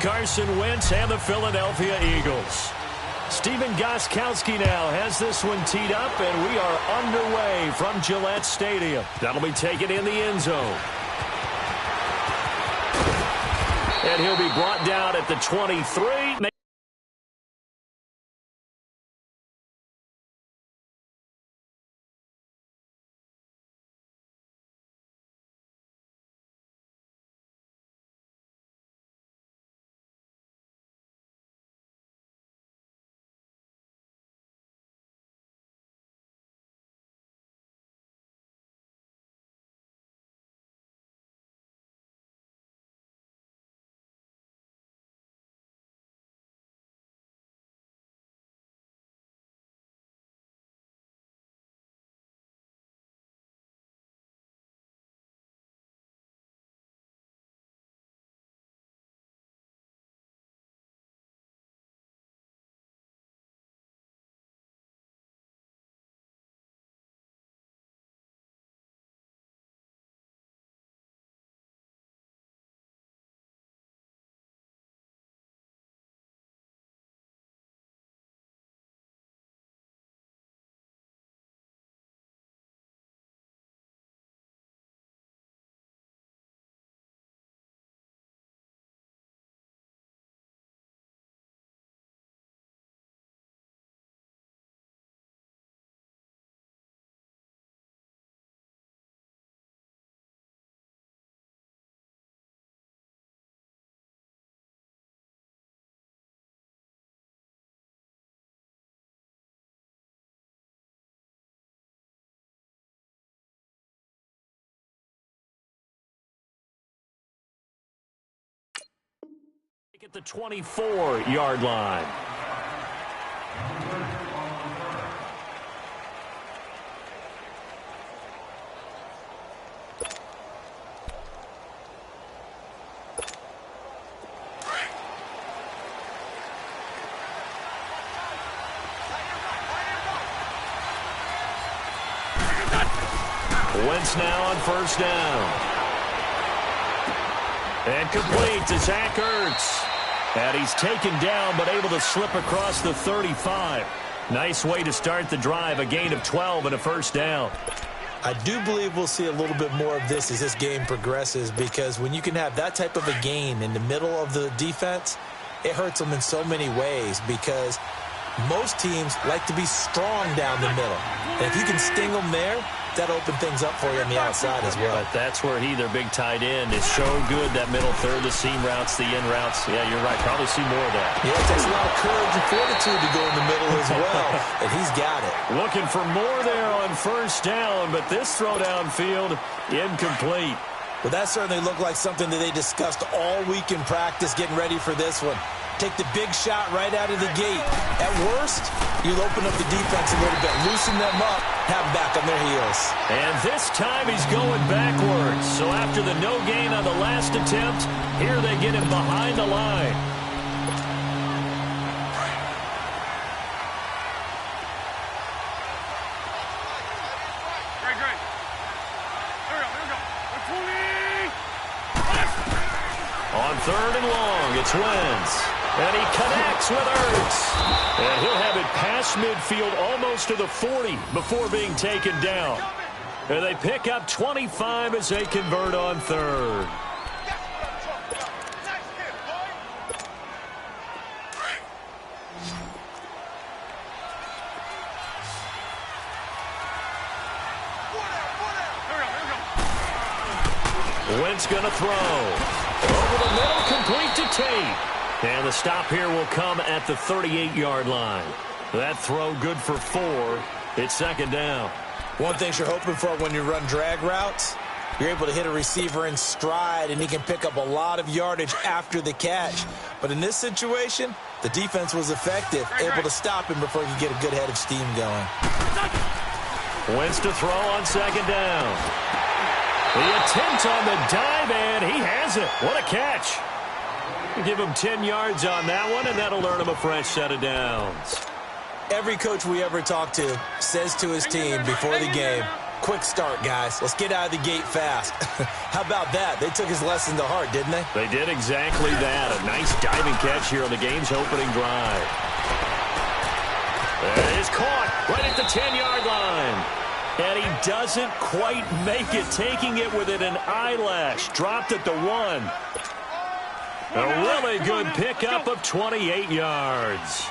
Carson Wentz and the Philadelphia Eagles. Steven Gostkowski now has this one teed up, and we are underway from Gillette Stadium. That'll be taken in the end zone. And he'll be brought down at the 23. At the 24-yard line. Wentz now on first down. And complete to Zach Ertz. And he's taken down but able to slip across the 35. Nice way to start the drive, a gain of 12 and a first down. I do believe we'll see a little bit more of this as this game progresses, because when you can have that type of a gain in the middle of the defense, it hurts them in so many ways, because most teams like to be strong down the middle. And if you can sting them there, that'll open things up for you on the outside as well. But that's where their big tight end, is so good, that middle third, the seam routes, the in routes. Yeah, you're right. Probably see more of that. Yeah, it takes a lot of courage and fortitude to go in the middle as well, and he's got it. Looking for more there on first down, but this throw downfield, incomplete. Well, that certainly looked like something that they discussed all week in practice, getting ready for this one. Take the big shot right out of the gate. At worst, you'll open up the defense a little bit, loosen them up, have them back on their heels. And this time he's going backwards. So after the no gain on the last attempt, here they get him behind the line. On third and long, it's Wentz. And he connects with Ertz. And he'll have it past midfield almost to the 40 before being taken down. And they pick up 25 as they convert on third. Wentz going to throw. Over the middle, complete to Tate. And the stop here will come at the 38-yard line. That throw good for 4. It's second down. One thing you're hoping for when you run drag routes, you're able to hit a receiver in stride, and he can pick up a lot of yardage after the catch. But in this situation, the defense was effective, able to stop him before he could get a good head of steam going. Wentz to throw on second down. The attempt on the dive, and he has it. What a catch. Give him 10 yards on that one, and that'll earn him a fresh set of downs. Every coach we ever talk to says to his team before the game, quick start, guys. Let's get out of the gate fast. How about that? They took his lesson to heart, didn't they? They did exactly that. A nice diving catch here on the game's opening drive. It is caught right at the 10-yard line. And he doesn't quite make it, taking it within an eyelash. Dropped at the 1. A really good pickup of 28 yards.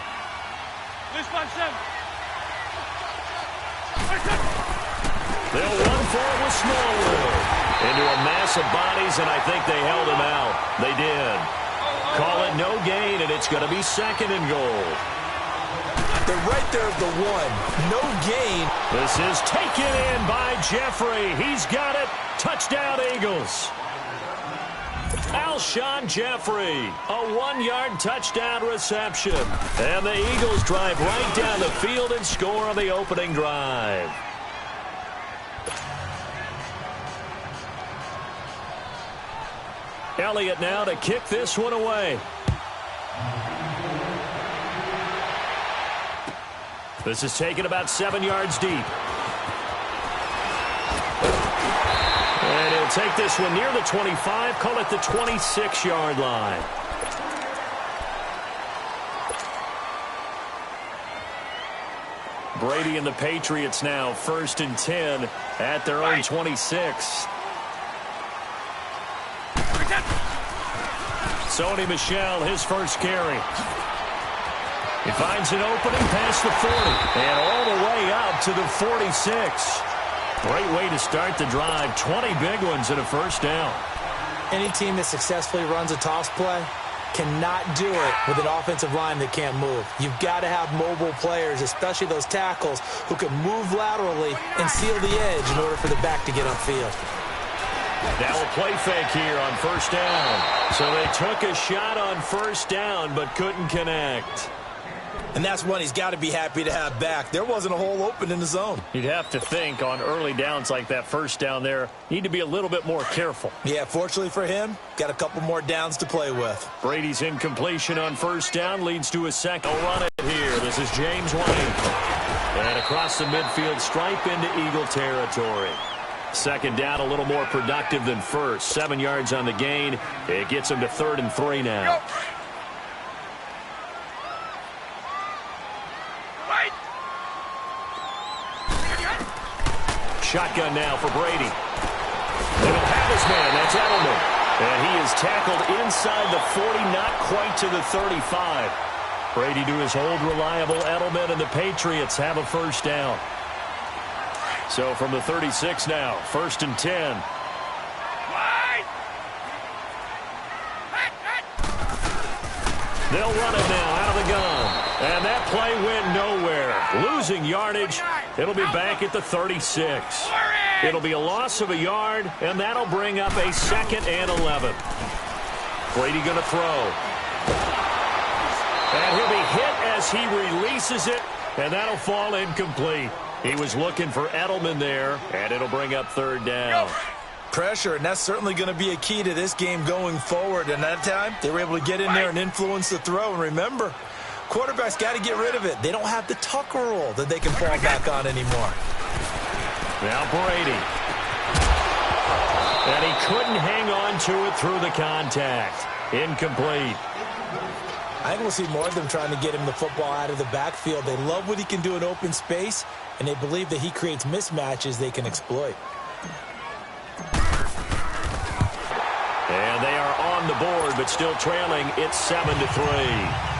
They'll run for it with Smallwood. Into a mass of bodies, and I think they held him out. They did. Call it no gain, and it's going to be 2nd and goal. They're right there at the 1. No gain. This is taken in by Jeffrey. He's got it. Touchdown, Eagles. Alshon Jeffrey, a 1-yard touchdown reception. And the Eagles drive right down the field and score on the opening drive. Elliott now to kick this one away. This is taken about 7 yards deep. And he'll take this one near the 25, call it the 26-yard line. Brady and the Patriots now 1st and 10 at their own 26. Sony Michel, his first carry. He finds an opening past the 40 and all the way up to the 46. Great way to start the drive. 20 big ones and a first down. Any team that successfully runs a toss play cannot do it with an offensive line that can't move. You've got to have mobile players, especially those tackles, who can move laterally and seal the edge in order for the back to get upfield. Now a play fake here on first down. So they took a shot on first down but couldn't connect. And that's one he's got to be happy to have back. There wasn't a hole open in the zone. You'd have to think on early downs like that first down there, need to be a little bit more careful. Yeah, fortunately for him, got a couple more downs to play with. Brady's incompletion on first down leads to a second. They'll run it here. This is James White. And across the midfield stripe into Eagle territory. Second down a little more productive than first. 7 yards on the gain. It gets him to 3rd and 3 now. Shotgun now for Brady. They don't have his man. That's Edelman. And he is tackled inside the 40, not quite to the 35. Brady to his old reliable Edelman, and the Patriots have a first down. So from the 36 now, 1st and 10. They'll run it now out of the gun. And that play went nowhere. Losing yardage. It'll be back at the 36. It'll be a loss of a yard, and that'll bring up a 2nd and 11. Brady going to throw. And he'll be hit as he releases it, and that'll fall incomplete. He was looking for Edelman there, and it'll bring up 3rd down. Pressure, and that's certainly going to be a key to this game going forward. And that time, they were able to get in there and influence the throw. And remember, quarterbacks got to get rid of it. They don't have the Tucker rule that they can fall back on anymore. Now Brady. And he couldn't hang on to it through the contact. Incomplete. I think we'll see more of them trying to get him the football out of the backfield. They love what he can do in open space, and they believe that he creates mismatches they can exploit. And they are on the board, but still trailing. It's 7-3.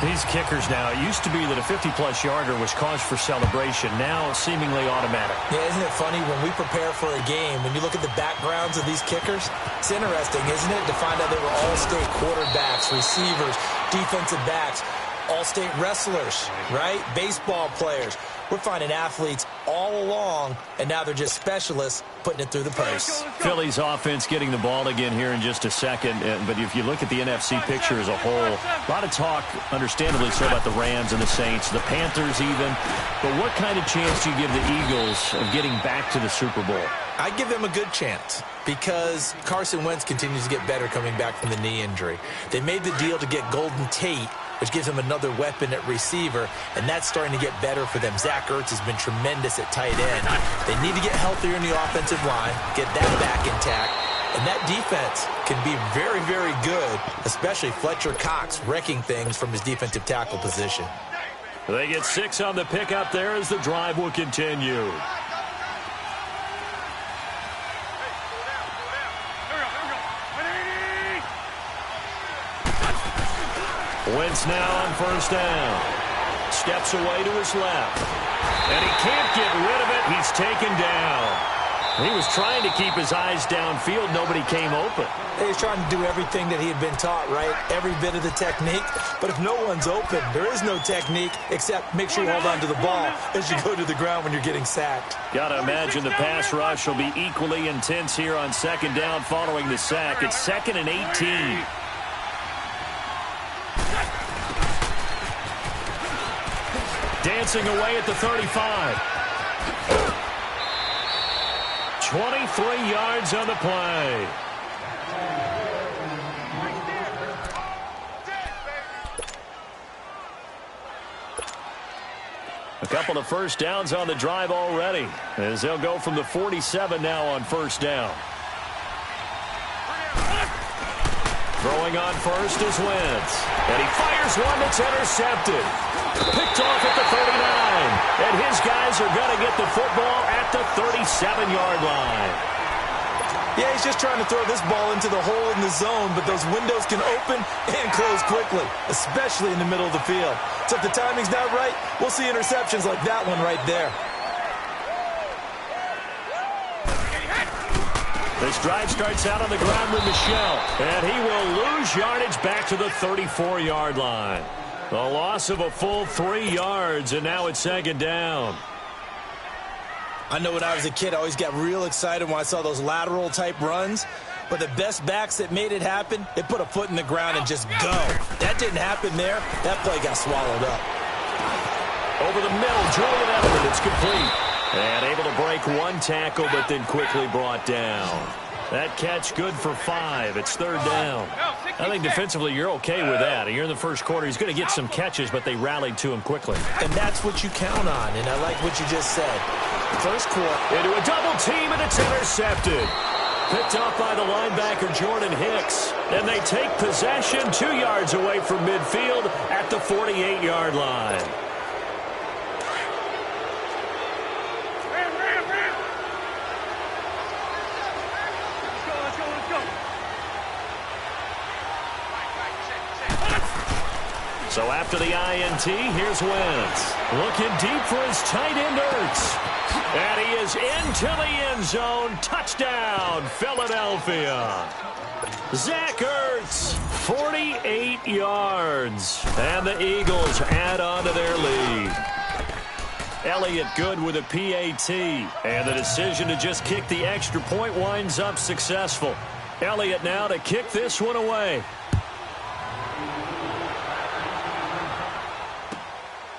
These kickers now, it used to be that a 50-plus yarder was cause for celebration. Now seemingly automatic. Yeah, isn't it funny when we prepare for a game, when you look at the backgrounds of these kickers, it's interesting, isn't it, to find out they were all-state quarterbacks, receivers, defensive backs, all-state wrestlers, right? Baseball players. We're finding athletes all along, and now they're just specialists putting it through the posts. Philly's offense getting the ball again here in just a second. But if you look at the NFC picture as a whole, a lot of talk, understandably so, about the Rams and the Saints, the Panthers even. But what kind of chance do you give the Eagles of getting back to the Super Bowl? I give them a good chance because Carson Wentz continues to get better coming back from the knee injury. They made the deal to get Golden Tate which gives him another weapon at receiver, and that's starting to get better for them. Zach Ertz has been tremendous at tight end. They need to get healthier in the offensive line, get that back intact, and that defense can be very, very good, especially Fletcher Cox wrecking things from his defensive tackle position. They get 6 on the pickup there as the drive will continue. Wentz now on first down. Steps away to his left. And he can't get rid of it. He's taken down. He was trying to keep his eyes downfield. Nobody came open. He was trying to do everything that he had been taught, right? Every bit of the technique. But if no one's open, there is no technique except make sure you hold on to the ball as you go to the ground when you're getting sacked. Got to imagine the pass rush will be equally intense here on second down following the sack. It's 2nd and 18. Dancing away at the 35. 23 yards on the play. A couple of first downs on the drive already, as they'll go from the 47 now on first down. Throwing on first is Wentz. And he fires one that's intercepted. Picked off at the 39. And his guys are going to get the football at the 37-yard line. Yeah, he's just trying to throw this ball into the hole in the zone, but those windows can open and close quickly, especially in the middle of the field. So if the timing's not right, we'll see interceptions like that one right there. This drive starts out on the ground with Michel, and he will lose yardage back to the 34-yard line. The loss of a full 3 yards, and now it's second down. I know when I was a kid, I always got real excited when I saw those lateral-type runs. But the best backs that made it happen, they put a foot in the ground and just go. That didn't happen there. That play got swallowed up. Over the middle, Julian Edelman, it's complete. And able to break one tackle, but then quickly brought down. That catch good for 5. It's third down. I think defensively you're okay with that. You're in the first quarter. He's going to get some catches, but they rallied to him quickly. And that's what you count on, and I like what you just said. First quarter. Into a double team, and it's intercepted. Picked off by the linebacker, Jordan Hicks. And they take possession 2 yards away from midfield at the 48-yard line. So after the INT, here's Wentz. Looking deep for his tight end, Ertz. And he is into the end zone. Touchdown, Philadelphia. Zach Ertz, 48 yards. And the Eagles add on to their lead. Elliott good with a PAT. And the decision to just kick the extra point winds up successful. Elliott now to kick this one away.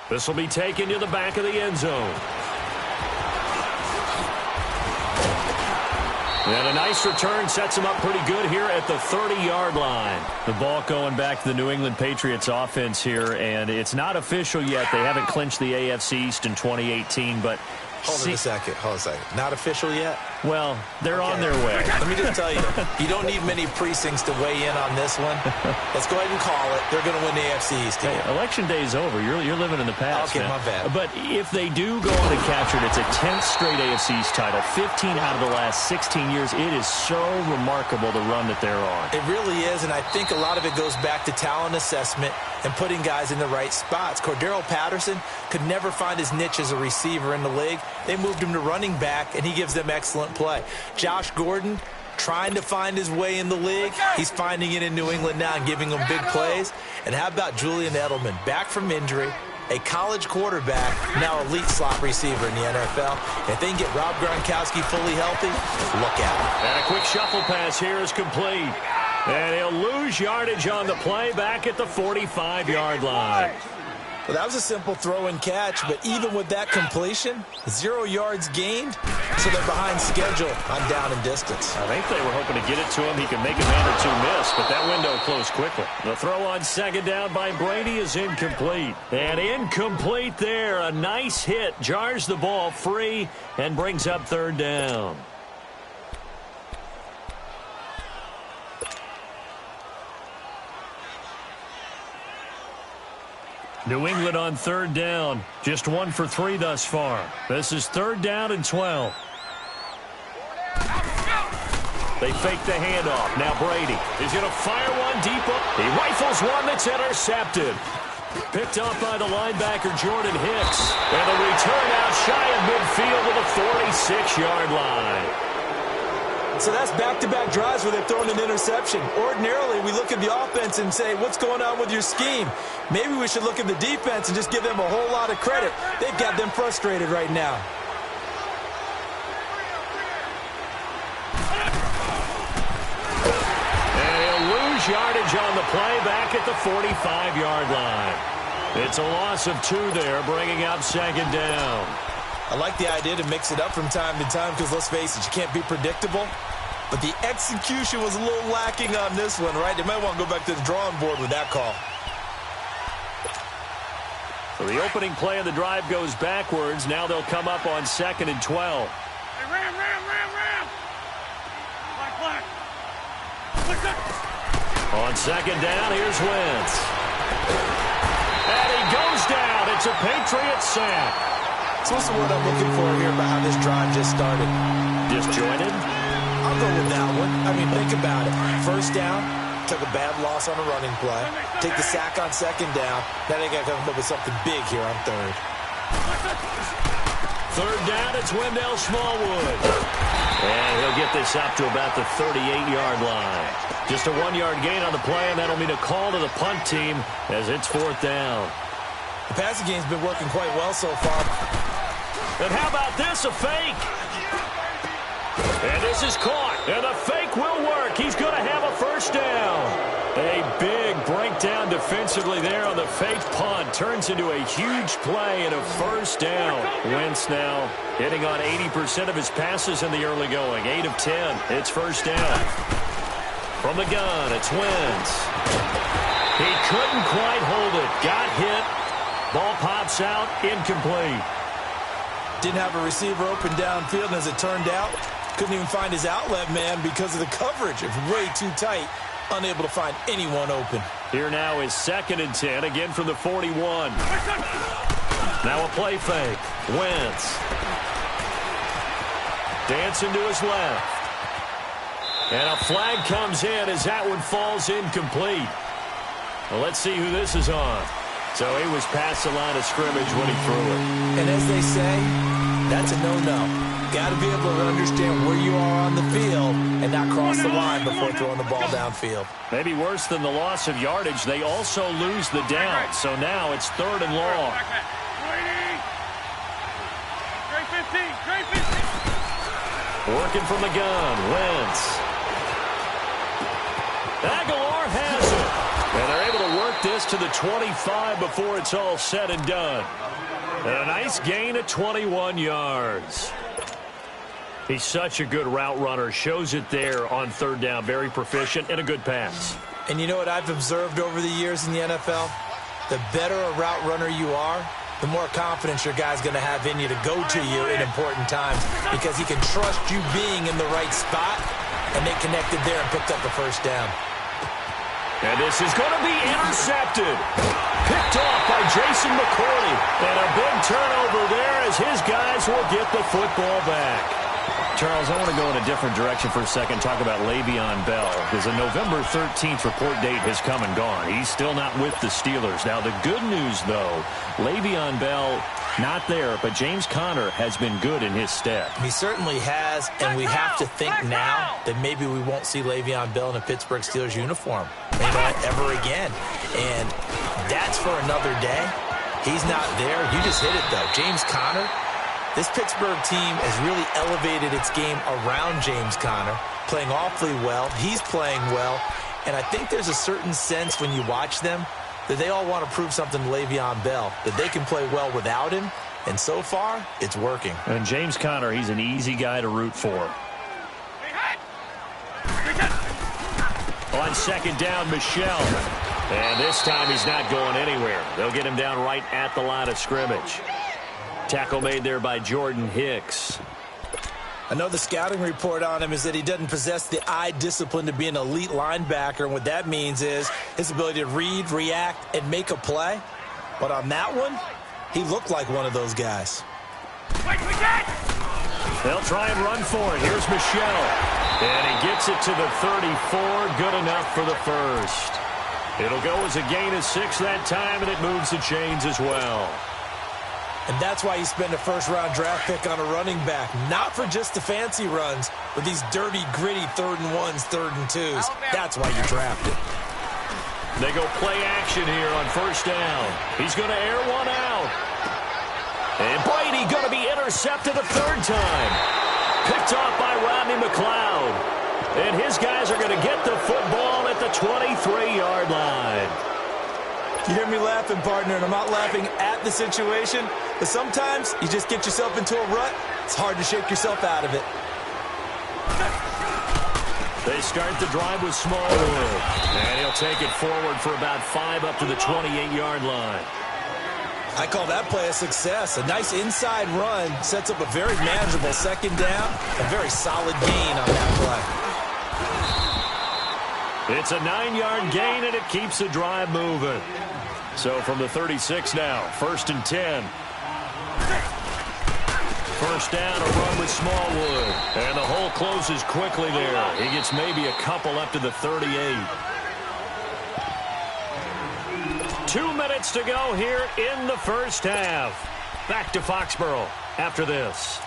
This will be taken to the back of the end zone. And a nice return sets him up pretty good here at the 30-yard line. The ball going back to the New England Patriots offense here, and it's not official yet. They haven't clinched the AFC East in 2018, but... Hold on a second. Not official yet? Well, they're on their way. Let me just tell you, you don't need many precincts to weigh in on this one. Let's go ahead and call it. They're going to win the AFC East. Hey, election day is over. You're living in the past. Okay, my bad. But if they do go on and capture it, it's a 10th straight AFC East title. 15 out of the last 16 years. It is so remarkable the run that they're on. It really is, and I think a lot of it goes back to talent assessment and putting guys in the right spots. Cordero Patterson could never find his niche as a receiver in the league. They moved him to running back, and he gives them excellent play. Josh Gordon trying to find his way in the league. He's finding it in New England now and giving them big plays. And how about Julian Edelman, back from injury, a college quarterback, now elite slot receiver in the NFL. If they can get Rob Gronkowski fully healthy, look out. And a quick shuffle pass here is complete. And he'll lose yardage on the play back at the 45-yard line. Well, that was a simple throw and catch, but even with that completion, 0 yards gained, so they're behind schedule on down and distance. I think they were hoping to get it to him. He could make a man or two miss, but that window closed quickly. The throw on second down by Brady is incomplete. And incomplete there. A nice hit. Jars the ball free and brings up third down. New England on third down. Just 1 for 3 thus far. This is third down and 12. They fake the handoff. Now Brady is going to fire one deep up. He rifles one that's intercepted. Picked up by the linebacker Jordan Hicks. And the return out shy of midfield to the 46-yard line. So that's back-to-back drives where they've thrown an interception. Ordinarily, we look at the offense and say, what's going on with your scheme? Maybe we should look at the defense and just give them a whole lot of credit. They've got them frustrated right now. And he'll lose yardage on the play back at the 45-yard line. It's a loss of 2 there, bringing up second down. I like the idea to mix it up from time to time because, let's face it, you can't be predictable. But the execution was a little lacking on this one, right? They might want to go back to the drawing board with that call. So the opening play of the drive goes backwards. Now they'll come up on 2nd and 12. Hey, ram! Black. On second down, here's Wentz. And he goes down. It's a Patriot sack. So what's the word I'm looking for here about how this drive just started? Disjointed? I'll go with that one. I mean, think about it. First down, took a bad loss on a running play. Take the sack on second down. Now they got to come up with something big here on third. Third down, it's Wendell Smallwood. And he'll get this up to about the 38-yard line. Just a 1-yard gain on the play, and that'll mean a call to the punt team as it's 4th down. The passing game's been working quite well so far. And how about this, a fake? And this is caught, and the fake will work. He's going to have a first down. A big breakdown defensively there on the fake punt. Turns into a huge play and a first down. Wentz now hitting on 80% of his passes in the early going. 8 of 10. It's first down. From the gun, it's Wentz. He couldn't quite hold it. Got hit. Ball pops out, incomplete. Didn't have a receiver open downfield, and as it turned out, couldn't even find his outlet man because of the coverage. It was way too tight, unable to find anyone open. Here now is 2nd and 10, again from the 41. Now a play fake. Wentz. Dancing to his left. And a flag comes in as that one falls incomplete. Well, let's see who this is on. So he was past the line of scrimmage when he threw it. And as they say, that's a no-no. Got to be able to understand where you are on the field and not cross the line before throwing the ball downfield. Maybe worse than the loss of yardage, they also lose the down. So now it's 3rd and long. Working from the gun, Wentz. Aguilar has it. And they're able to work this to the 25 before it's all said and done. And a nice gain of 21 yards. He's such a good route runner. Shows it there on 3rd down. Very proficient and a good pass. And you know what I've observed over the years in the NFL? The better a route runner you are, the more confidence your guy's going to have in you to go to you in important times because he can trust you being in the right spot, and they connected there and picked up the first down. And this is going to be intercepted. Picked off by Jason McCourty. And a big turnover there as his guys will get the football back. Charles, I want to go in a different direction for a second, talk about Le'Veon Bell, because the November 13th report date has come and gone. He's still not with the Steelers. Now, the good news, though, Le'Veon Bell not there, but James Conner has been good in his stead. He certainly has, and we have to think now that maybe we won't see Le'Veon Bell in a Pittsburgh Steelers uniform, ever again. And that's for another day. He's not there. You just hit it, though. James Conner. This Pittsburgh team has really elevated its game around James Conner, playing awfully well. He's playing well. And I think there's a certain sense when you watch them that they all want to prove something to Le'Veon Bell, that they can play well without him, and so far, it's working. And James Conner, he's an easy guy to root for. On second down, Michel. And this time he's not going anywhere. They'll get him down right at the line of scrimmage. Tackle made there by Jordan Hicks. I know the scouting report on him is that he doesn't possess the eye discipline to be an elite linebacker, and what that means is his ability to read, react, and make a play. But on that one, he looked like one of those guys. They'll try and run for it. Here's Michel. And he gets it to the 34. Good enough for the first. It'll go as a gain of 6 that time, and it moves the chains as well. And that's why you spend a first-round draft pick on a running back. Not for just the fancy runs, but these dirty, gritty 3rd and 1s, 3rd and 2s. That's why you draft it. They go play action here on first down. He's going to air one out. And Brady going to be intercepted a 3rd time. Picked off by Rodney McLeod. And his guys are going to get the football at the 23-yard line. You hear me laughing, partner, and I'm not laughing at the situation, but sometimes you just get yourself into a rut. It's hard to shake yourself out of it. They start the drive with Smallwood, and he'll take it forward for about 5 up to the 28-yard line. I call that play a success. A nice inside run sets up a very manageable second down, a very solid gain on that play. It's a 9-yard gain, and it keeps the drive moving. So from the 36 now, 1st and 10. First down, a run with Smallwood. And the hole closes quickly there. He gets maybe a couple up to the 38. 2 minutes to go here in the first half. Back to Foxborough after this.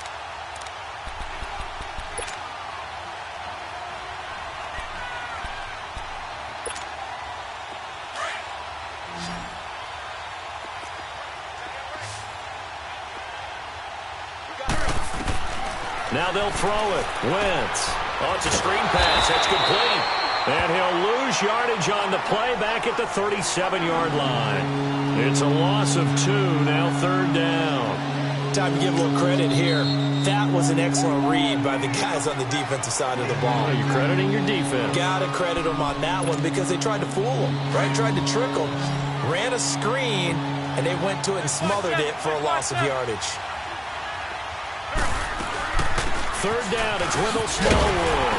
Now they'll throw it. Wentz. Oh, it's a screen pass. That's complete. And he'll lose yardage on the play back at the 37-yard line. It's a loss of 2. Now 3rd down. Time to give a little credit here. That was an excellent read by the guys on the defensive side of the ball. You're crediting your defense. Got to credit them on that one because they tried to fool them, right? Tried to trick them. Ran a screen, and they went to it and smothered it for a loss of yardage. 3rd down, it's Wendell Smallwood.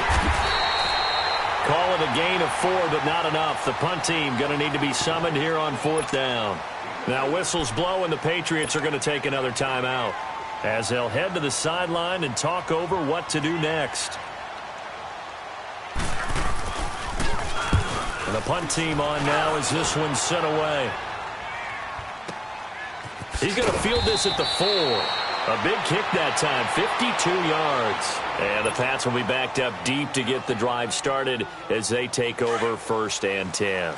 Call it a gain of 4, but not enough. The punt team going to need to be summoned here on 4th down. Now whistles blow, and the Patriots are going to take another timeout as they'll head to the sideline and talk over what to do next. And the punt team on now as this one's sent away. He's going to field this at the 4. A big kick that time, 52 yards. And the Pats will be backed up deep to get the drive started as they take over 1st and 10.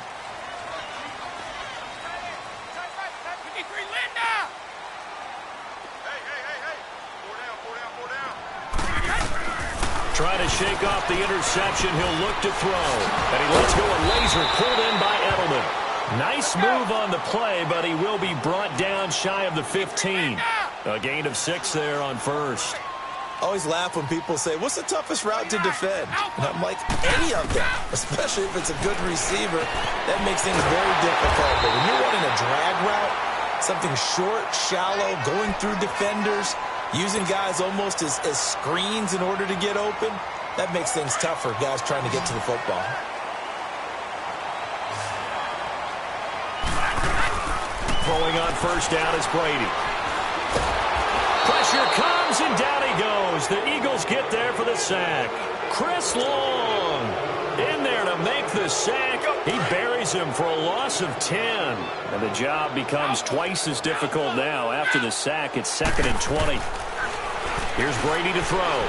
Trying to shake off the interception. He'll look to throw. And he lets go a laser pulled in by Edelman. Nice move on the play, but he will be brought down shy of the 15. A gain of 6 there on 1st. Always laugh when people say, what's the toughest route to defend? And I'm like, any of them, especially if it's a good receiver. That makes things very difficult. But when you're running a drag route, something short, shallow, going through defenders, using guys almost as screens in order to get open, that makes things tough for guys trying to get to the football. Throwing on 1st down is Brady. Pressure comes, and down he goes. The Eagles get there for the sack. Chris Long in there to make the sack. He buries him for a loss of 10. And the job becomes twice as difficult now. After the sack, it's 2nd and 20. Here's Brady to throw.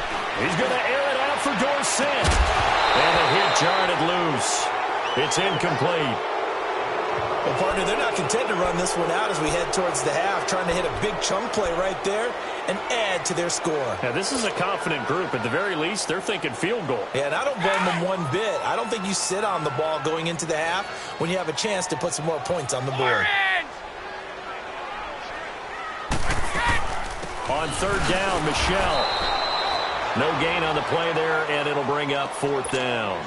He's going to air it out for Dorsett. And the hit jarred it loose. It's incomplete. Well, partner, they're not content to run this one out as we head towards the half, trying to hit a big chunk play right there and add to their score. Yeah, this is a confident group. At the very least, they're thinking field goal. Yeah, and I don't blame them one bit. I don't think you sit on the ball going into the half when you have a chance to put some more points on the board. On third down, Michelle. No gain on the play there, and it'll bring up fourth down.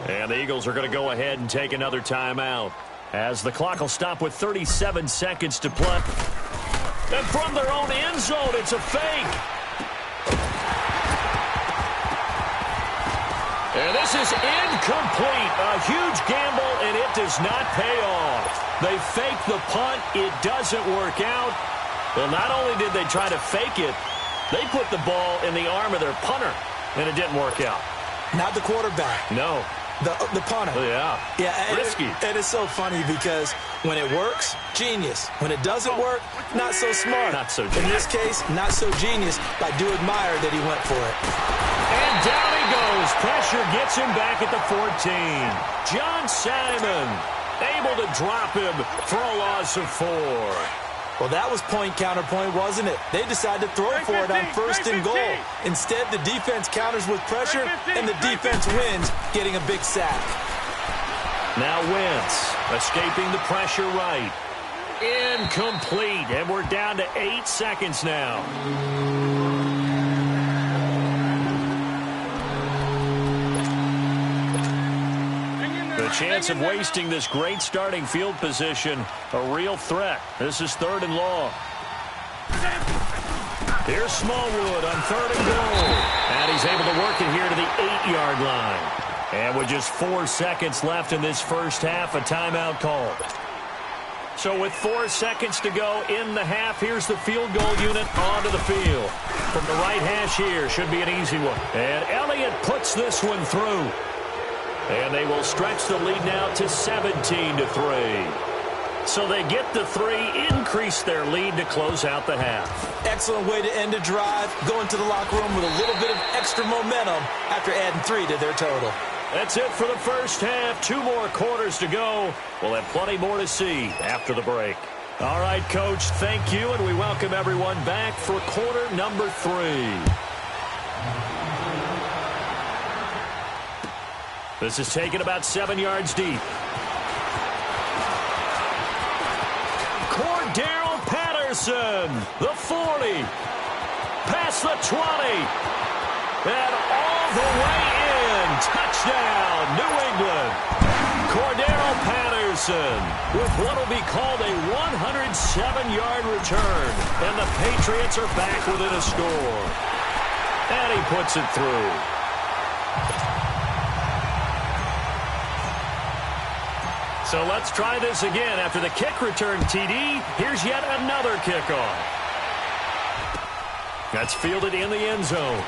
And the Eagles are going to go ahead and take another timeout as the clock will stop with 37 seconds to play. And from their own end zone, it's a fake. And this is incomplete. A huge gamble, and it does not pay off. They fake the punt. It doesn't work out. Well, not only did they try to fake it, they put the ball in the arm of their punter, and it didn't work out. Not the quarterback. No. The punter. Yeah. Yeah. Risky. It is so funny because when it works, genius. When it doesn't work, not so smart. Not so genius. In this case, not so genius. I do admire that he went for it. And down he goes. Pressure gets him back at the 14. John Simon able to drop him for a loss of 4. Well, that was point counterpoint, wasn't it? They decided to throw for it on first and goal. Instead, the defense counters with pressure, and the defense wins, getting a big sack. Now Wentz escaping the pressure right. Incomplete, and we're down to 8 seconds now. The chance of wasting this great starting field position, a real threat. This is third and long. Here's Smallwood on third and goal. And he's able to work it here to the 8-yard line. And with just 4 seconds left in this first half, a timeout call. So with 4 seconds to go in the half, here's the field goal unit onto the field. From the right hash here, should be an easy one. And Elliott puts this one through. And they will stretch the lead now to 17-3. So they get the 3, increase their lead to close out the half. Excellent way to end a drive. Go into the locker room with a little bit of extra momentum after adding 3 to their total. That's it for the first half. 2 more quarters to go. We'll have plenty more to see after the break. All right, Coach, thank you, and we welcome everyone back for quarter number 3. This is taken about 7 yards deep. Cordero Patterson, the 40, past the 20, and all the way in. Touchdown, New England. Cordero Patterson with what will be called a 107-yard return, and the Patriots are back within a score. And he puts it through. So let's try this again. After the kick return TD, here's yet another kickoff. That's fielded in the end zone.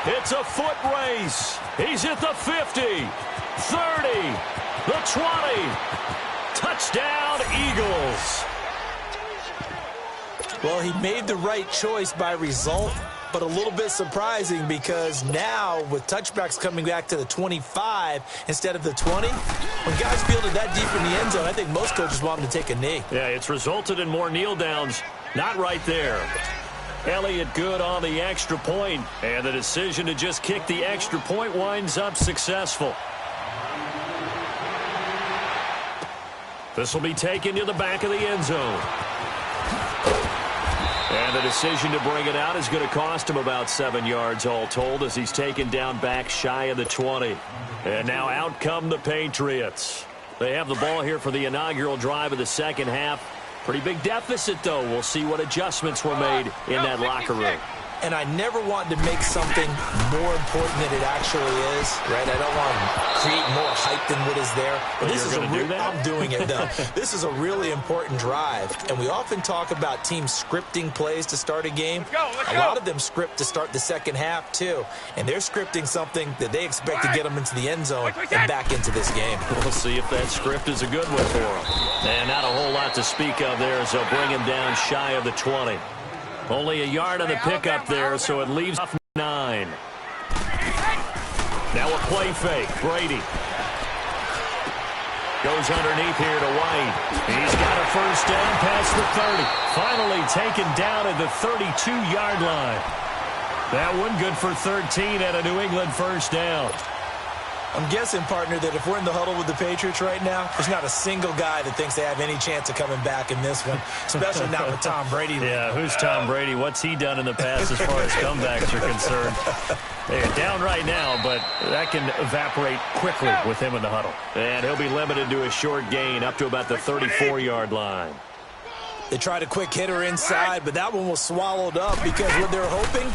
It's a foot race. He's at the 50, 30, the 20. Touchdown, Eagles. Well, he made the right choice by result, but a little bit surprising because now with touchbacks coming back to the 25 instead of the 20, when guys fielded that deep in the end zone, I think most coaches want them to take a knee. Yeah, it's resulted in more kneel downs. Not right there. Elliott good on the extra point, and the decision to just kick the extra point winds up successful. This will be taken to the back of the end zone. And the decision to bring it out is going to cost him about 7 yards all told as he's taken down back shy of the 20. And now out come the Patriots. They have the ball here for the inaugural drive of the second half. Pretty big deficit, though. We'll see what adjustments were made in that locker room. And I never want to make something more important than it actually is, right? I don't want to create more hype than what is there. But this is I'm doing it, though. This is a really important drive. And we often talk about teams scripting plays to start a game. A lot of them script to start the second half, too. And they're scripting something that they expect to get them into the end zone and back into this game. We'll see if that script is a good one for them. And not a whole lot to speak of there as they'll bring him down shy of the 20. Only a yard on the pickup there, so it leaves off 9. Now a play fake. Brady goes underneath here to White. He's got a first down past the 30. Finally taken down at the 32-yard line. That one good for 13 at a New England first down. I'm guessing, partner, that if we're in the huddle with the Patriots right now, there's not a single guy that thinks they have any chance of coming back in this one, especially not with Tom Brady. Yeah, who's Tom Brady? What's he done in the past as far as comebacks are concerned? They're down right now, but that can evaporate quickly with him in the huddle. And he'll be limited to a short gain up to about the 34-yard line. They tried a quick hitter inside, but that one was swallowed up because what they're hoping,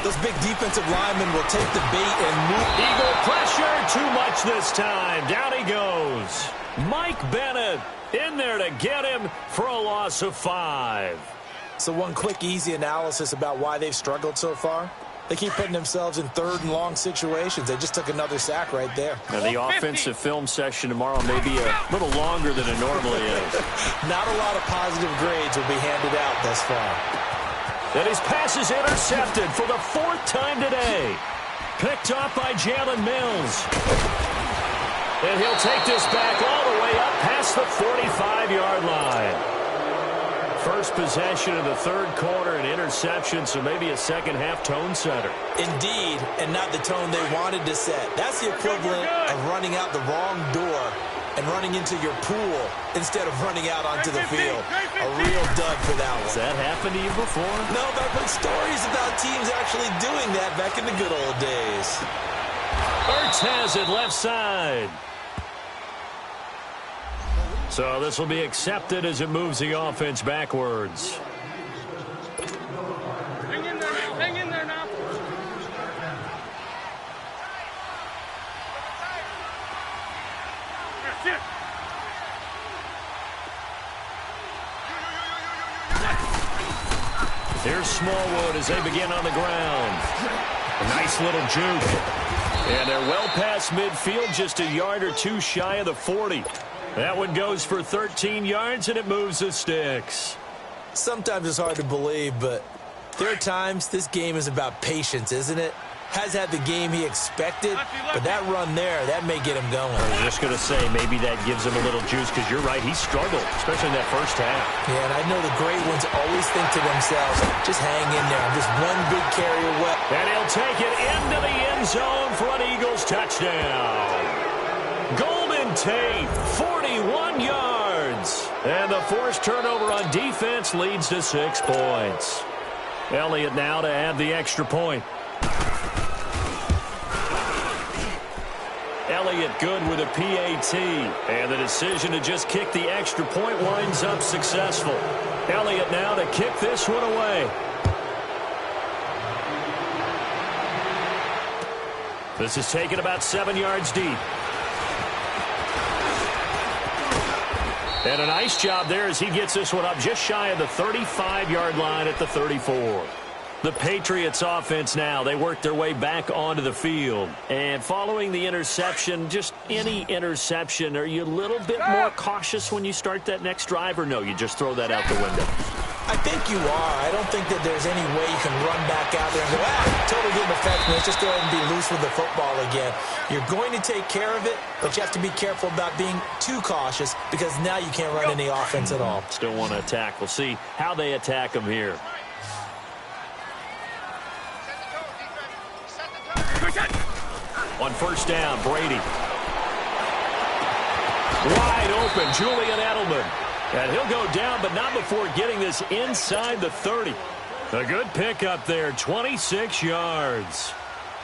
those big defensive linemen will take the bait and move. Eagle pressure, too much this time. Down he goes. Mike Bennett in there to get him for a loss of 5. So one quick, easy analysis about why they've struggled so far. They keep putting themselves in third and long situations. They just took another sack right there. Now, the offensive film session tomorrow may be a little longer than it normally is. Not a lot of positive grades will be handed out thus far. And his pass is intercepted for the 4th time today. Picked off by Jalen Mills. And he'll take this back all the way up past the 45-yard line. First possession of the third quarter, an interception, so maybe a second-half tone setter. Indeed, and not the tone they wanted to set. That's the equivalent of running out the wrong door and running into your pool instead of running out onto the field. A real dud for that one. Has that happened to you before? No, but I've heard stories about teams actually doing that back in the good old days. Ertz has it left side. So this will be accepted as it moves the offense backwards. Hang in there now. Hang in there now. Sit. Here's Smallwood as they begin on the ground. A nice little juke. And they're well past midfield, just a yard or two shy of the 40. That one goes for 13 yards, and it moves the sticks. Sometimes it's hard to believe, but there are times this game is about patience, isn't it? Has had the game he expected, but that run there, that may get him going. I was just going to say, maybe that gives him a little juice, because you're right, he struggled, especially in that first half. Yeah, and I know the great ones always think to themselves, just hang in there, I'm just one big carry away. And he'll take it into the end zone for an Eagles touchdown. Golden Tate, 41 yards. And the forced turnover on defense leads to 6 points. Elliott now to add the extra point. Elliott good with a PAT. And the decision to just kick the extra point winds up successful. Elliott now to kick this one away. This is taken about 7 yards deep. And a nice job there as he gets this one up just shy of the 35-yard line at the 34. The Patriots offense now, they work their way back onto the field. And following the interception, just any interception, are you a little bit more cautious when you start that next drive, or no, you just throw that out the window? I think you are. I don't think that there's any way you can run back out there and go, totally didn't affect me. Let's just go ahead and be loose with the football again. You're going to take care of it, but you have to be careful about being too cautious because now you can't run any offense at all. Still want to attack. We'll see how they attack him here. On first down, Brady. Wide open, Julian Edelman. And he'll go down, but not before getting this inside the 30. A good pickup there, 26 yards.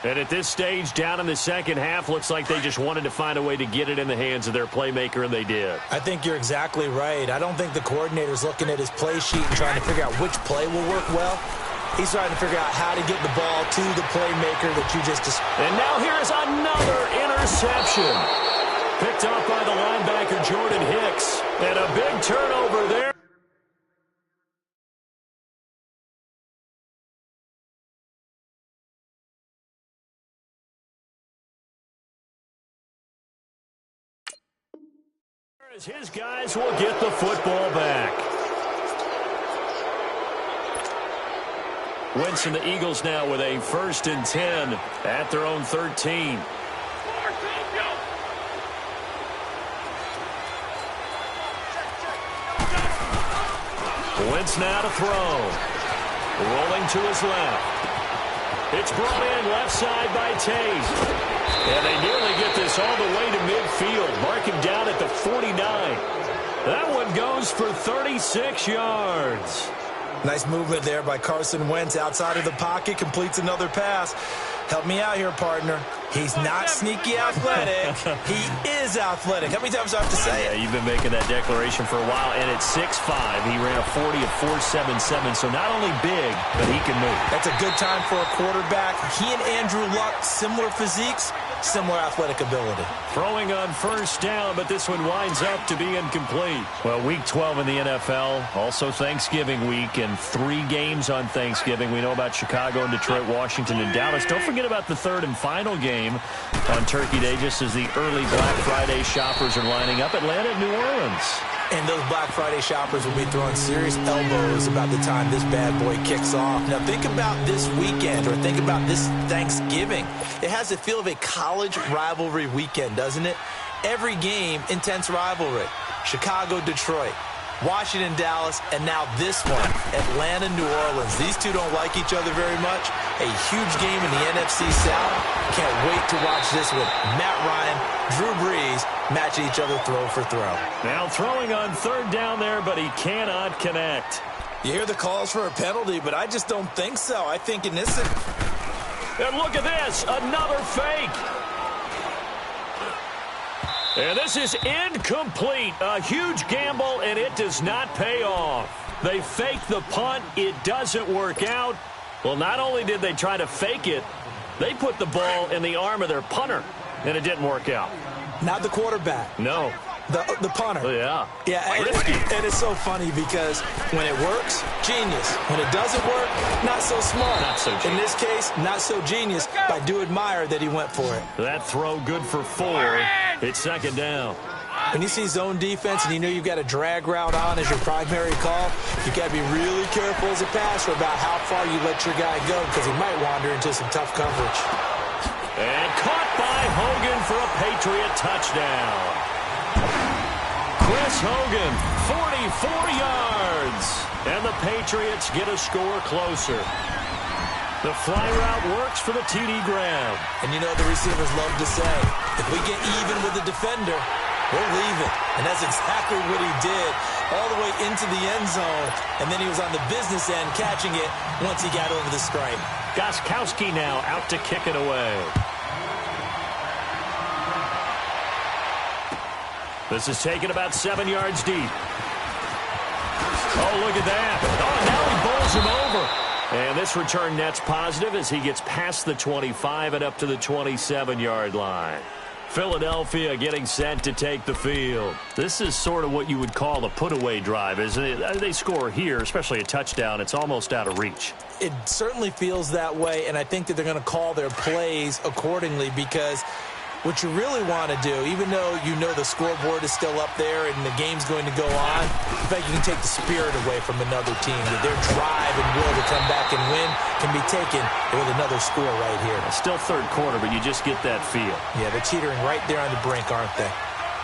And at this stage, down in the second half, looks like they just wanted to find a way to get it in the hands of their playmaker, and they did. I think you're exactly right. I don't think the coordinator's looking at his play sheet and trying to figure out which play will work well. He's trying to figure out how to get the ball to the playmaker that you just described. And now here's another interception. Picked off by the linebacker, Jordan Hicks. And a big turnover there. As his guys will get the football back. Wentz and the Eagles now with a 1st and 10 at their own 13. Wentz now to throw. Rolling to his left. It's brought in left side by Tate. And they nearly get this all the way to midfield. Mark him down at the 49. That one goes for 36 yards. Nice movement there by Carson Wentz outside of the pocket. Completes another pass. Help me out here, partner. He's not sneaky athletic. He is athletic. How many times do I have to say it? Yeah, you've been making that declaration for a while. And at 6'5", he ran a 40 of 4.77. So not only big, but he can move. That's a good time for a quarterback. He and Andrew Luck, similar physiques, similar athletic ability. Throwing on first down, but this one winds up to be incomplete. Well, Week 12 in the NFL, also Thanksgiving week, and 3 games on Thanksgiving. We know about Chicago and Detroit, Washington, and Dallas. Don't forget about the third and final game on Turkey Day, just as the early Black Friday shoppers are lining up. Atlanta and New Orleans. And those Black Friday shoppers will be throwing serious elbows about the time this bad boy kicks off. Now, think about this weekend, or think about this Thanksgiving. It has the feel of a college rivalry weekend, doesn't it? Every game, intense rivalry. Chicago, Detroit. Washington, Dallas, and now this one, Atlanta, New Orleans. These two don't like each other very much. A huge game in the NFC South. Can't wait to watch this one. Matt Ryan, Drew Brees match each other throw for throw. Now throwing on third down there, but he cannot connect. You hear the calls for a penalty, but I just don't think so. I think in this... And look at this, another fake. And this is incomplete. A huge gamble, and it does not pay off. They fake the punt. It doesn't work out. Well, not only did they try to fake it, they put the ball in the arm of their punter, and it didn't work out. Not the quarterback. No. The punter. Yeah. Yeah, risky. And it's so funny because when it works, genius. When it doesn't work, not so smart. Not so genius. In this case, not so genius, but I do admire that he went for it. That throw good for 4. It's second down. When you see zone defense and you know you've got a drag route on as your primary call, you've got to be really careful as a passer about how far you let your guy go because he might wander into some tough coverage. And caught by Hogan for a Patriot touchdown. Chris Hogan, 44 yards. And the Patriots get a score closer. The fly route works for the TD grab. And you know the receivers love to say, if we get even with the defender, we'll leave it. And that's exactly what he did all the way into the end zone. And then he was on the business end catching it once he got over the stripe. Gostkowski now out to kick it away. This is taken about 7 yards deep. Oh, look at that. Oh, now he bowls him over. And this return net's positive as he gets past the 25 and up to the 27-yard line. Philadelphia getting set to take the field. This is sort of what you would call a put-away drive, isn't it? They score here, especially a touchdown. It's almost out of reach. It certainly feels that way, and I think that they're going to call their plays accordingly because what you really want to do, even though you know the scoreboard is still up there and the game's going to go on, in fact, you can take the spirit away from another team. Their drive and will to come back and win can be taken with another score right here. It's still third quarter, but you just get that feel. Yeah, they're teetering right there on the brink, aren't they?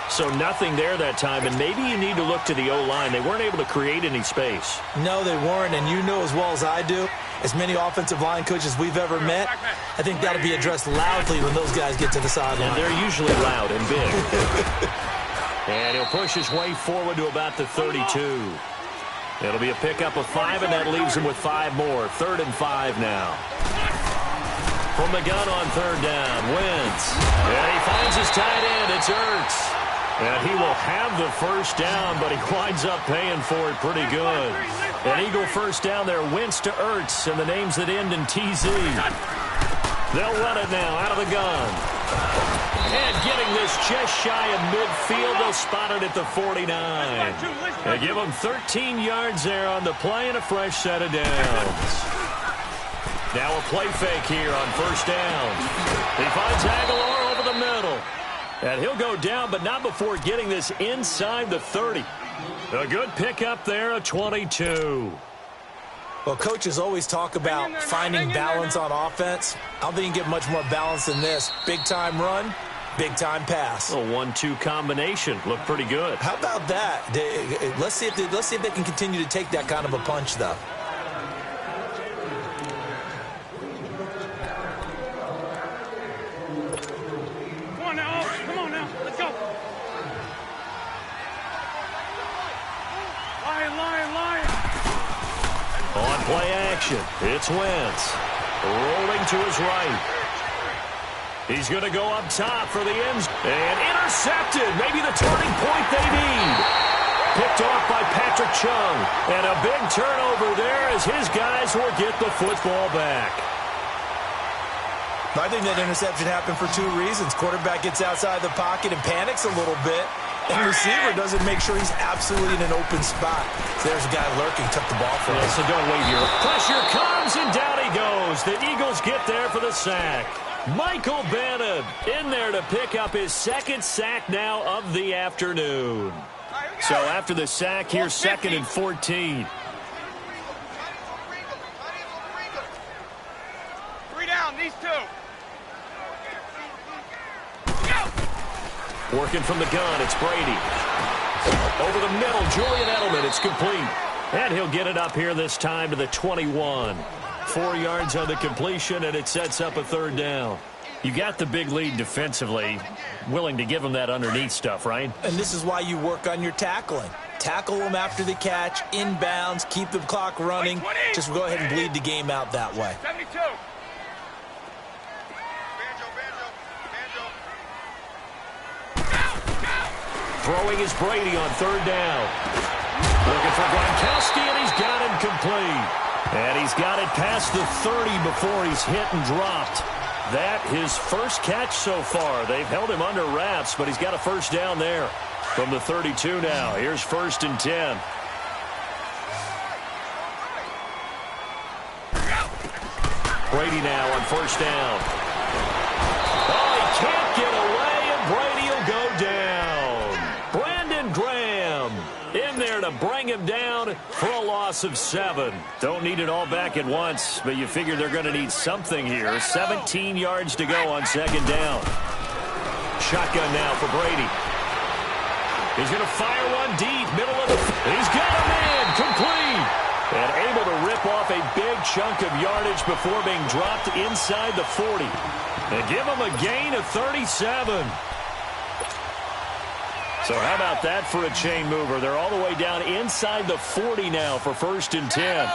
So nothing there that time, and maybe you need to look to the O-line. They weren't able to create any space. No, they weren't, and you know as well as I do, as many offensive line coaches we've ever met, I think that'll be addressed loudly when those guys get to the sideline. And they're usually loud and big. And he'll push his way forward to about the 32. It'll be a pickup of 5, and that leaves him with 5 more. 3rd and 5 now. From the gun on third down, Wentz. And he finds his tight end. It's Ertz. And he will have the first down, but he winds up paying for it pretty good. An Eagle first down there, Wentz to Ertz, and the names that end in TZ. They'll run it now out of the gun. And getting this just shy of midfield, they'll spot it at the 49. They give him 13 yards there on the play and a fresh set of downs. Now a play fake here on first down. He finds Aguilar over the middle. And he'll go down, but not before getting this inside the 30. A good pickup there, a 22. Well, coaches always talk about finding balance on offense. I don't think you can get much more balance than this. Big-time run, Big-time pass. A 1-2 combination. Looked pretty good. How about that? Let's see if they can continue to take that kind of a punch, though. Come on now. Come on now. Let's go. Lion. On play action, it's Wentz. Rolling to his right. He's going to go up top for the ends. And intercepted. Maybe the turning point they need. Picked off by Patrick Chung. And a big turnover there as his guys will get the football back. I think that interception happened for two reasons. Quarterback gets outside the pocket and panics a little bit. And the receiver doesn't make sure he's absolutely in an open spot. So there's a guy lurking, took the ball from him. So don't wait here. Pressure comes, and down he goes. The Eagles get there for the sack. Michael Bannon in there to pick up his second sack now of the afternoon. So after the sack, here's 2nd and 14. 3 down, these 2. Working from the gun, it's Brady. Over the middle, Julian Edelman, it's complete. And he'll get it up here this time to the 21. 4 yards on the completion, and it sets up a 3rd down. You got the big lead defensively. Willing to give them that underneath stuff, right? And this is why you work on your tackling. Tackle them after the catch, inbounds, keep the clock running. Just go ahead and bleed the game out that way. 72. Throwing is Brady on 3rd down. Looking for Gronkowski, and he's got him complete. And he's got it past the 30 before he's hit and dropped. That his first catch so far. They've held him under wraps, but he's got a 1st down there. From the 32 now, here's 1st and 10. Brady now on 1st down. Oh, he can't get away, and Brady will go down. Brandon Graham in there to bring him down for a loss of 7. Don't need it all back at once, but you figure they're going to need something here. 17 yards to go on 2nd down. Shotgun now for Brady. He's going to fire one deep, middle of the... He's got him in, complete. And able to rip off a big chunk of yardage before being dropped inside the 40. And give him a gain of 37. So how about that for a chain mover? They're all the way down inside the 40 now for 1st and 10.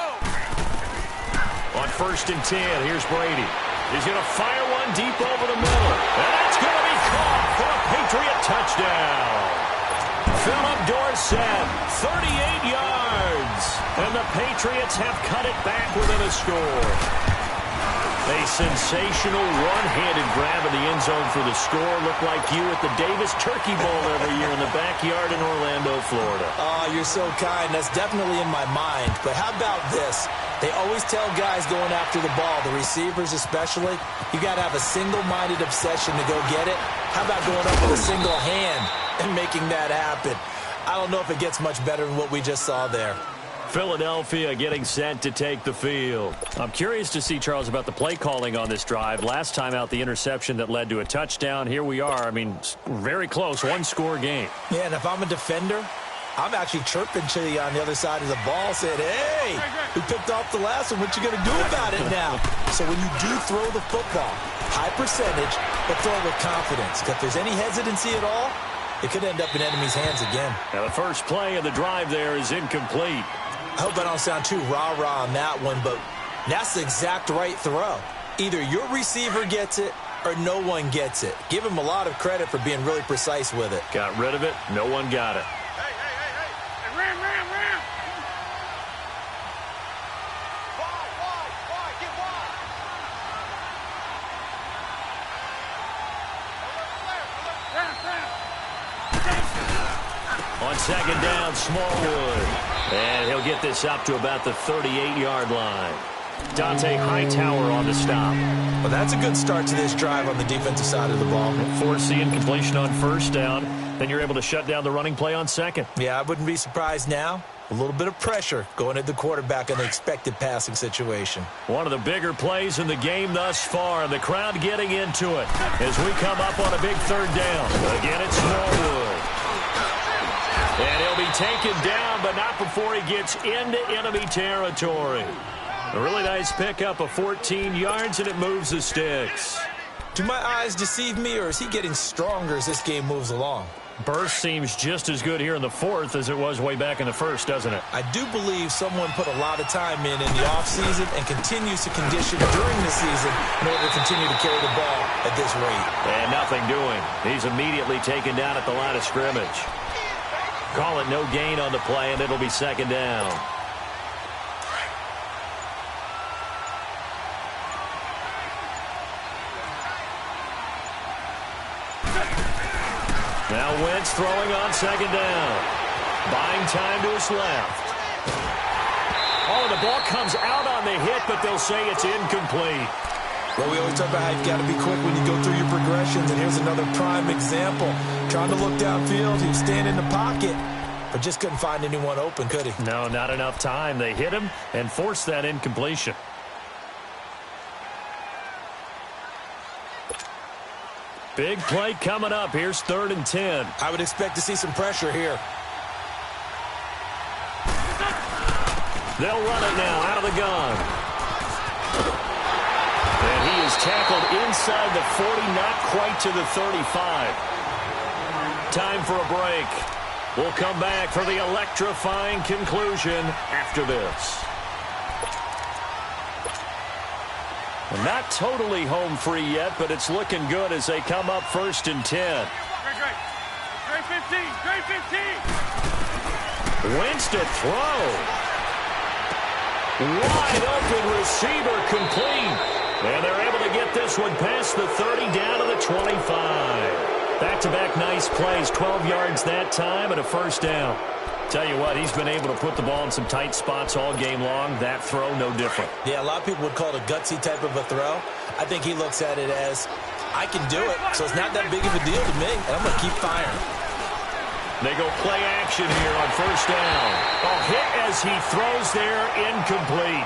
On 1st and 10, here's Brady. He's going to fire one deep over the middle. And that's going to be caught for a Patriot touchdown. Philip Dorsett, 38 yards. And the Patriots have cut it back within a score. A sensational one-handed grab in the end zone for the score. Looked like you at the Davis Turkey Bowl every year in the backyard in Orlando, Florida. Oh, you're so kind. That's definitely in my mind. But how about this? They always tell guys going after the ball, the receivers especially, you got to have a single-minded obsession to go get it. How about going up with a single hand and making that happen? I don't know if it gets much better than what we just saw there. Philadelphia getting set to take the field. I'm curious to see, Charles, about the play calling on this drive. Last time out, the interception that led to a touchdown. Here we are. I mean, very close, one-score game. Yeah, and if I'm a defender, I'm actually chirping to you on the other side of the ball, saying, hey, we picked off the last one. What you going to do about it now? So when you do throw the football, high percentage, but throw it with confidence. Because if there's any hesitancy at all, it could end up in enemy's hands again. Now, the first play of the drive there is incomplete. I hope I don't sound too rah-rah on that one, but that's the exact right throw. Either your receiver gets it or no one gets it. Give him a lot of credit for being really precise with it. Got rid of it. No one got it. Hey, ram. Wide, get wide. On 2nd down, Smallwood. And he'll get this up to about the 38-yard line. Dante Hightower on the stop. Well, that's a good start to this drive on the defensive side of the ball. Force the incompletion on 1st down. then you're able to shut down the running play on second. Yeah, I wouldn't be surprised now. A little bit of pressure going at the quarterback on the expected passing situation. One of the bigger plays in the game thus far. The crowd getting into it as we come up on a big third down. Again, it's Smallwood. And he'll be taken down, but not before he gets into enemy territory. A really nice pickup of 14 yards, and it moves the sticks. Do my eyes deceive me, or is he getting stronger as this game moves along? Burst seems just as good here in the fourth as it was way back in the first, doesn't it? I do believe someone put a lot of time in the offseason and continues to condition during the season in order to continue to carry the ball at this rate. And nothing doing. He's immediately taken down at the line of scrimmage. Call it no gain on the play, and it'll be second down. Now Wentz throwing on second down. Buying time to his left. Oh, the ball comes out on the hit, but they'll say it's incomplete. Well, we always talk about how you've got to be quick when you go through your progressions, and here's another prime example. Trying to look downfield, he was standing in the pocket, but just couldn't find anyone open, could he? No, not enough time. They hit him and forced that incompletion. Big play coming up. Here's 3rd and 10. I would expect to see some pressure here. They'll run it now out of the gun. And he is tackled inside the 40, not quite to the 35. Time for a break. We'll come back for the electrifying conclusion after this. Not totally home free yet, but it's looking good as they come up 1st and 10. Great 15. Great 15. Wentz to throw. Wide open receiver complete. And they're able to get this one past the 30 down to the 25. Back-to-back nice plays, 12 yards that time and a first down. Tell you what, he's been able to put the ball in some tight spots all game long. That throw, no different. Yeah, a lot of people would call it a gutsy type of a throw. I think he looks at it as, I can do it, so it's not that big of a deal to me, and I'm going to keep firing. They go play action here on first down. A hit as he throws there, incomplete.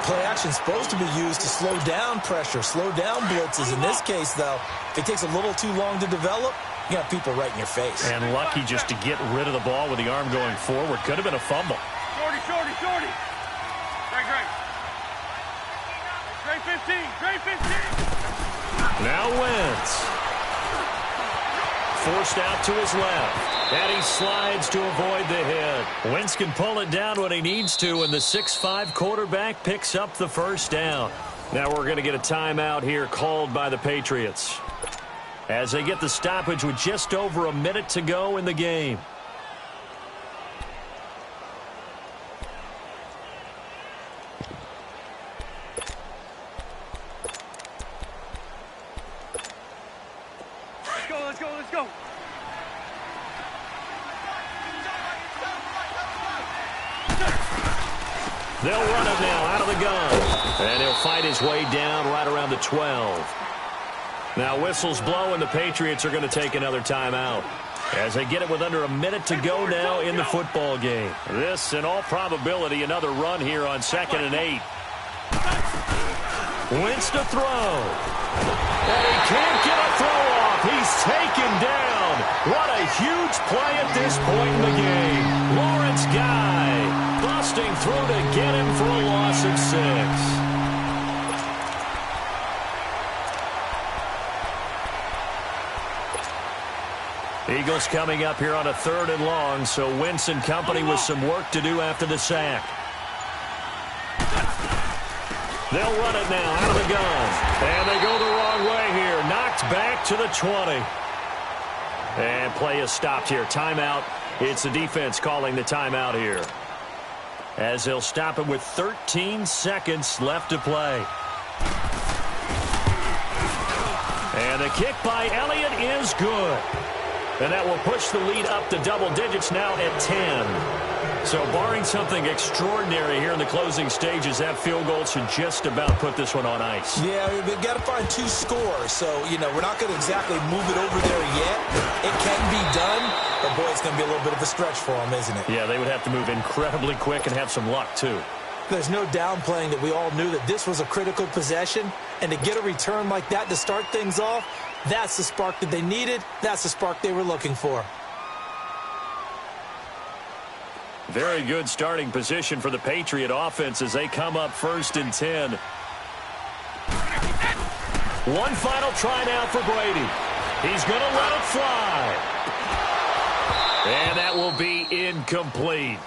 Play action's supposed to be used to slow down pressure, slow down blitzes. In this case, though, if it takes a little too long to develop, you got people right in your face. And lucky just to get rid of the ball with the arm going forward. Could have been a fumble. Shorty. Great. Great 15. Great 15. Now Wentz. Forced out to his left. And he slides to avoid the hit. Wentz can pull it down when he needs to, and the 6'5" quarterback picks up the first down. Now we're going to get a timeout here called by the Patriots, as they get the stoppage with just over a minute to go in the game. Let's go. They'll run it now out of the gun. And he'll fight his way down right around the 12. Now whistles blow, and the Patriots are going to take another timeout as they get it with under a minute to go now in the football game. This, in all probability, another run here on 2nd and 8. Wentz to throw. And he can't get a throw off. He's taken down. What a huge play at this point in the game. Lawrence Guy busting through to get him for a loss of 6. Eagles coming up here on a 3rd and long, so Wentz and company with some work to do after the sack. They'll run it now out of the gun. And they go the wrong way here. Knocked back to the 20. And play is stopped here. Timeout. It's the defense calling the timeout here, as they'll stop it with 13 seconds left to play. And the kick by Elliott is good. And that will push the lead up to double digits now at 10. So barring something extraordinary here in the closing stages, that field goal should just about put this one on ice. Yeah, we've got to find 2 scores. So, we're not going to exactly move it over there yet. It can be done, but, boy, it's going to be a little bit of a stretch for them, isn't it? Yeah, they would have to move incredibly quick and have some luck, too. There's no downplaying that we all knew that this was a critical possession, and to get a return like that to start things off, that's the spark that they needed. That's the spark they were looking for. Very good starting position for the Patriot offense as they come up 1st and 10. One final try now for Brady. He's going to let it fly. And that will be incomplete.